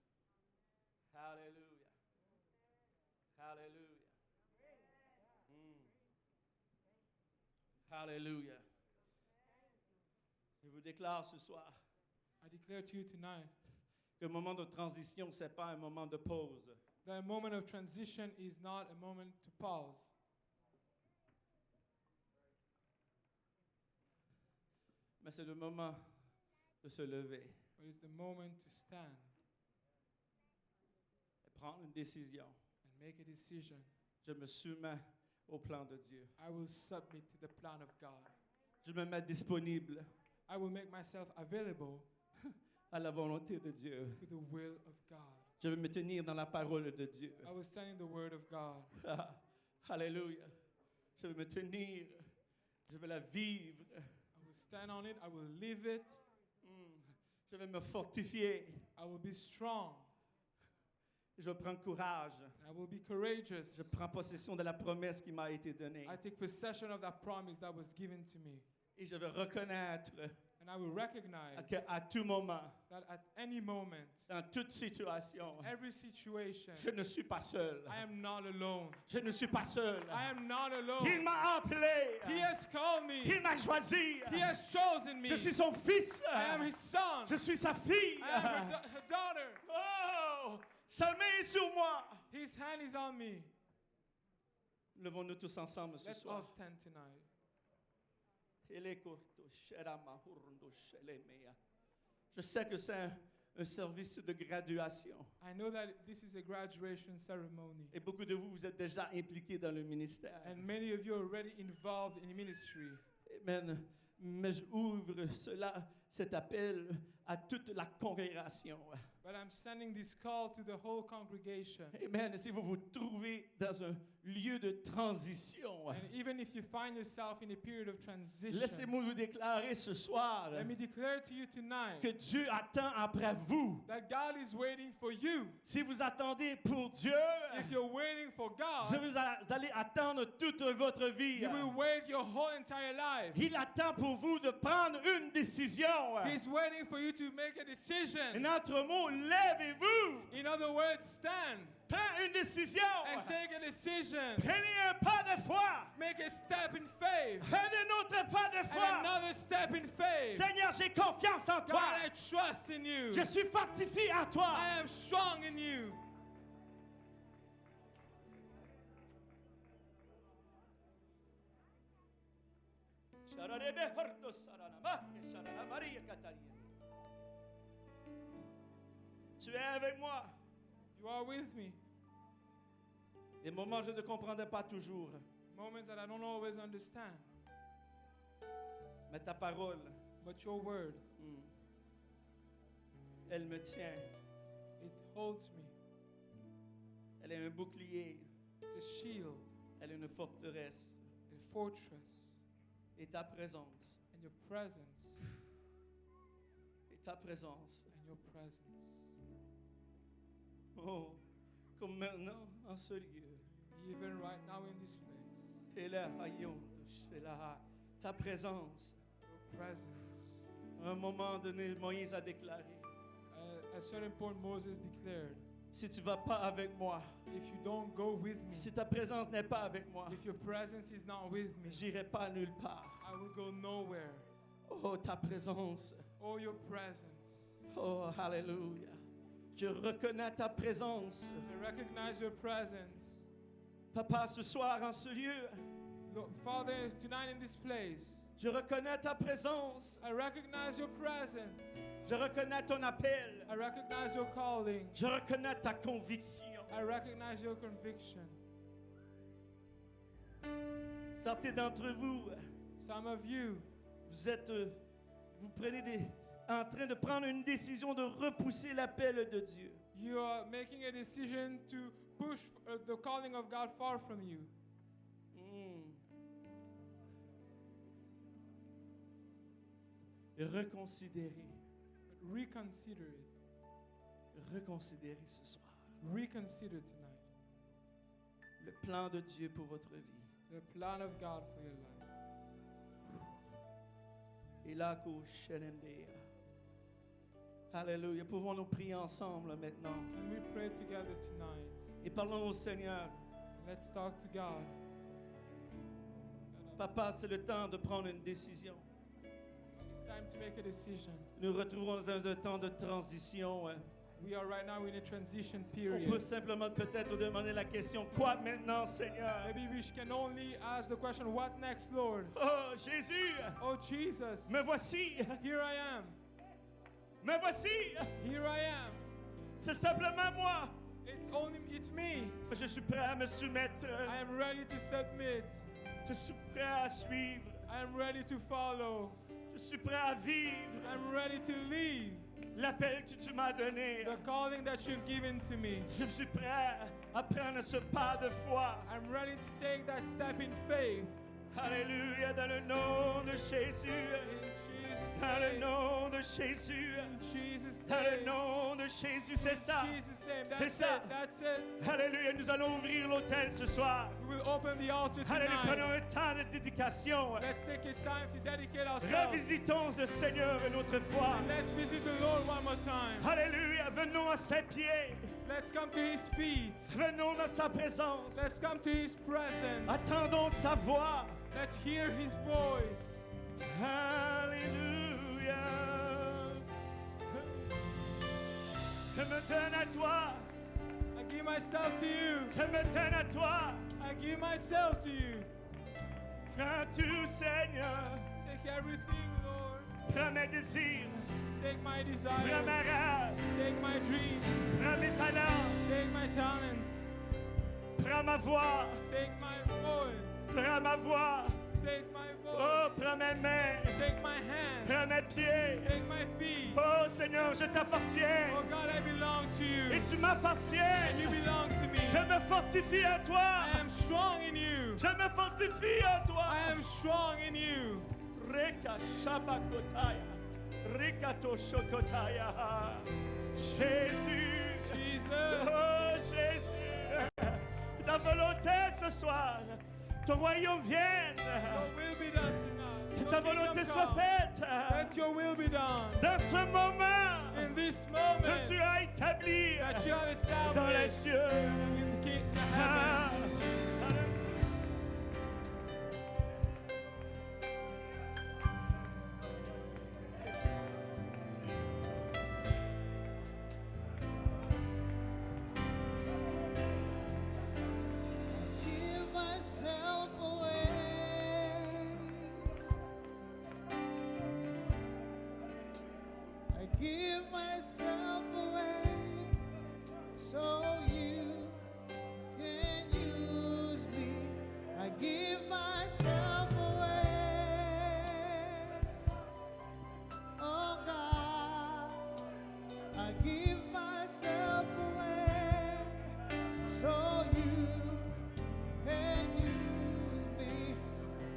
Hallelujah. Hallelujah. Hallelujah. Je vous déclare ce soir I declare to you tonight que le moment de transition, ce n'est pas un moment de pause. that a moment of transition is not a moment to pause, Mais c'est le moment de se lever but it's the moment to stand et prendre une décision. and make a decision. Je me soumets au plan de Dieu. I will submit to the plan of God. Je me mets disponible I will make myself available à la volonté de Dieu. to the will of God. Je vais me tenir dans la parole de Dieu. I will stand in the word of God. Alléluia. Je vais me tenir. Je vais la vivre. I will stand on it. I will live it. Je vais me fortifier. I will be strong. Je vais prendre courage. I will be courageous. Je prends possession de la promesse qui m'a été donnée. I take possession of that promise that was given to me. Et je vais reconnaître And I will recognize qu'à tout moment, that at any moment, dans toute situation, every situation, je ne suis pas seul. I am not alone. Je ne suis pas seul. I am not alone. Il m'a appelé. He has called me. Il m'a choisi. He has chosen me. Je suis son fils. I am his son. Je suis sa fille. I am her daughter. Oh, sa main est sur moi. His hand is on me. Levons-nous tous ensemble ce Let's soir. all stand tonight. Je sais que c'est un service de graduation. I know that this is a graduation ceremony. Et beaucoup de vous, vous êtes déjà impliqués dans le ministère. And many of you are already involved in ministry. Amen. Mais j'ouvre cet appel à toute la congrégation. But I'm sending this call to the whole congregation. Amen. Si vous vous trouvez dans un lieu de transition, And even if you find yourself in a period of transition, laissez-moi vous déclarer ce soir let me declare to you tonight que Dieu attend après vous. that God is waiting for you. Si vous attendez pour Dieu, If you're waiting for God, vous allez attendre toute votre vie. you will wait your whole entire life. Il attend pour vous de prendre une décision. He's waiting for you to make a decision. En autre mot, lèvez-vous. In other words, stand Prends une décision. and take a decision. Prenez un pas de foi. Make a step in faith Prenez un autre pas de and foi. another step in faith. Seigneur, j'ai confiance en God, toi. I trust in you. Je suis fortifié en toi. I am strong in you. Tu es avec moi. You are with me. Des moments je ne comprendais pas toujours, Moments that I don't always understand. mais ta parole, But your word, elle me tient. it holds me. Elle est un bouclier, It's a shield, elle est une forteresse. a fortress. Et ta présence, And your presence, et ta présence, and your presence. oh, comme maintenant en ce lieu. Even right now in this place, Et là, aïe, c'est là, ta présence. your presence. À un moment donné, Moïse a déclaré, At a certain point, Moses declared, si tu vas pas avec moi, if you don't go with me, si ta présence n'est pas avec moi, if your presence is not with me, j'irai pas nulle part. I will go nowhere. Oh, ta présence. Oh, your presence. Oh, hallelujah. Je reconnais ta présence. I recognize your presence. Papa, ce soir en ce lieu, Lord, Father, tonight in this place, je reconnais ta présence. I recognize your presence. Je reconnais ton appel. I recognize your calling. Je reconnais ta conviction. I recognize your conviction. Certains d'entre vous, Some of you, vous en train de prendre une décision de repousser l'appel de Dieu. you are making a decision to push the calling of God far from you. Et reconsidérer, But reconsider it. reconsidérer ce soir Reconsider tonight le plan de Dieu pour votre vie. the plan of God for your life. Et là, alléluia. Pouvons-nous prier ensemble maintenant Can we pray together tonight? et parlons au Seigneur. Let's talk to God. Papa, c'est le temps de prendre une décision. It's time to make a decision. Nous retrouvons dans un temps de transition. We are right now in a transition On period. peut simplement peut-être demander la question, quoi maintenant, Seigneur? Maybe we can only ask the question, what next, Lord? Oh, Jésus, Oh, Jesus, me voici, here I am. me voici. Here I am. C'est simplement moi. It's me. Je suis prêt à me soumettre. I am ready to submit. Je suis prêt à suivre. I am ready to follow. Je suis prêt à vivre I'm ready to leave l'appel que tu m'as donné. the calling that you've given to me. Je suis prêt à prendre ce pas de foi. I'm ready to take that step in faith. Alléluia, dans le nom de Jésus. In Jesus' Dans le name. nom de Jésus. In Jesus' Dans le name. nom de Jésus, c'est ça. In Jesus' name. C'est That's ça. it. That's it. Alléluia, nous allons ouvrir l'autel ce soir. We will open the altar Alléluia, prenons tonight. un temps de dédication. Let's take a time to dedicate ourselves. Revisitons le Seigneur une autre fois. And let's visit the Lord one more time. Alléluia, venons à ses pieds. Let's come to His feet. Venons dans sa présence. Let's come to His presence. Attendons sa voix. Let's hear His voice. Alléluia. Je me donne à toi. I give myself to you. Je me donne à toi. I give myself to you. Prends tout, Seigneur. Take everything, Lord. Prends mes désirs. Take my Prends desires. ma rêve. Take my dreams. Prends mes talents. Take my talents. Prends ma voix. Take my voice. Prends ma voix. Take my Oh, voice. prends mes mains. Take my hands. Prends mes pieds. Take my feet. Oh, Seigneur, je t'appartiens. Oh God, I belong to Et you. tu m'appartiens. And you belong to me. Je me fortifie en toi. I am strong in you. Je me fortifie en toi. I am strong in you. Reka Shabakotaya. Rekato Shokotaya. Jésus. Jesus. Oh, Jésus. Ta volonté ce soir. Ton royaume vienne. Your will be done tonight. Que Your ta kingdom volonté soit come. faite. Let your will be done. Dans ce moment In this que moment tu as établi that you have dans les established cieux. in the Ah. heaven. Give myself away. give myself away so you can use me. I give myself away. Oh God, I give myself away so you can use me.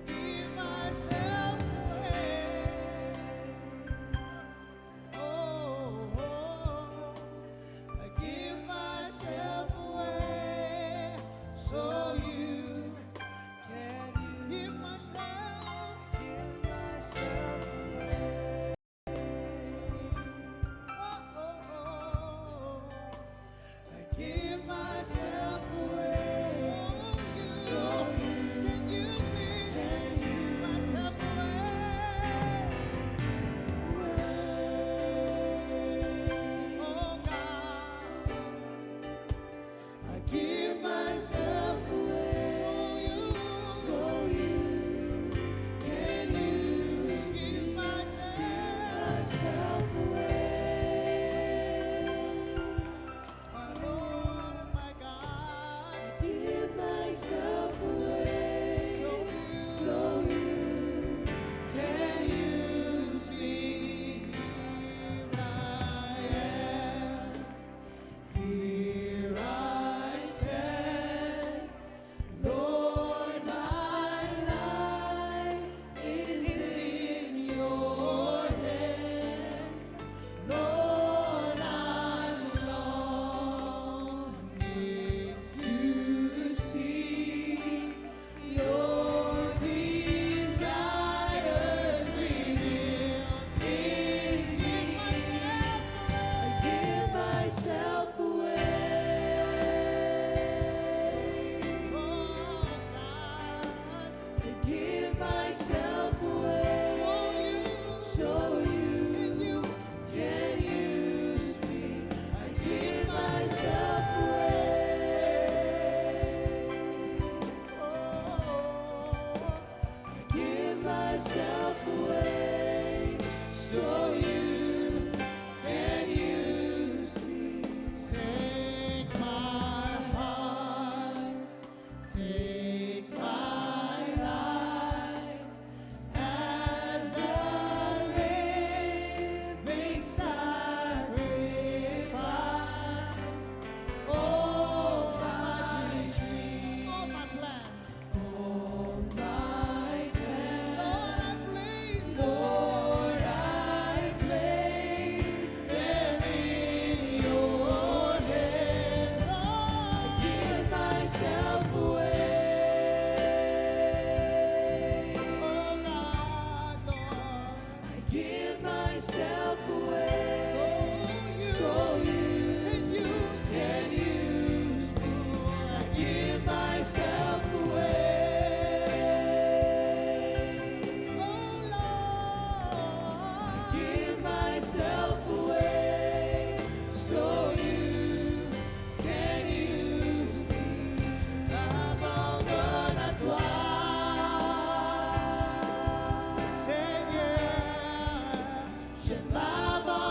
Give myself away. Oh, I give myself away so you can use. Give myself away. Oh, I give myself away so you can use me. Give myself away. Oh God, I give myself away so you can use. Give myself away. My Lord and my God, I give myself away so you can use me. Here I stand, Lord, my life is in your hands. Lord, I'm longing to see your desires revealed in me. I give myself away. Oh God, I give myself away so you can use me. I give myself away. I give myself away so you can use me. Take my heart, take my life as a living sacrifice. All my dreams, all my plans, all my plans, Lord, I place them in your hands. I give myself away. Oh God, Lord, I give myself away so you can use me. I give myself away. Oh Lord, I give myself away so you can use me. Je m'abandonne à toi, Seigneur. Je m'abandonne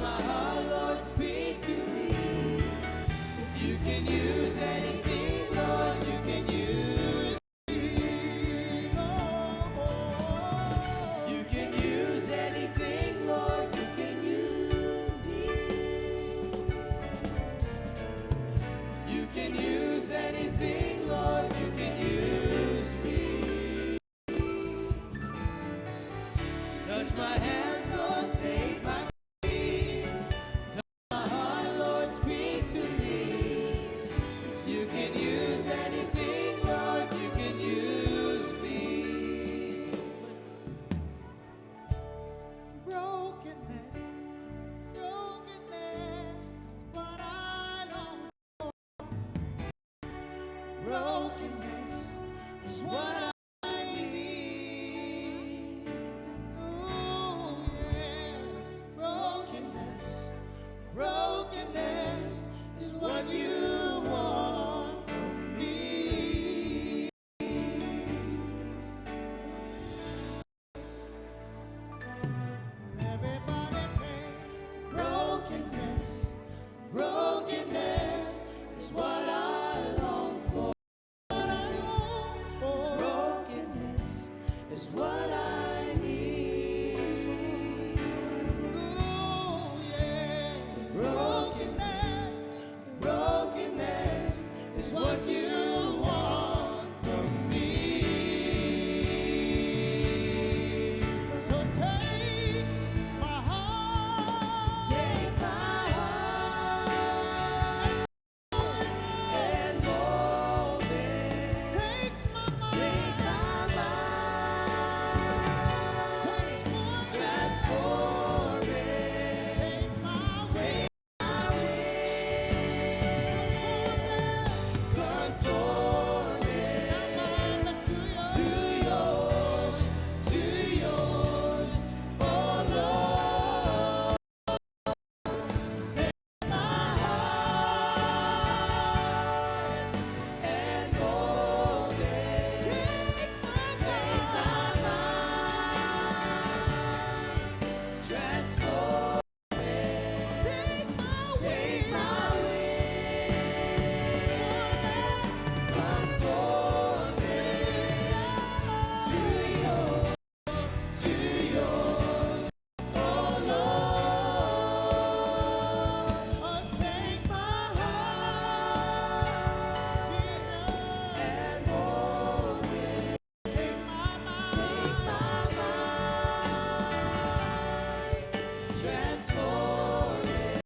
my heart, Lord, speak to me. You can use anything, Lord, you can use me. You can use anything, Lord, you can use me. You can use anything, Lord, you can use me. Touch my hands, Lord, take my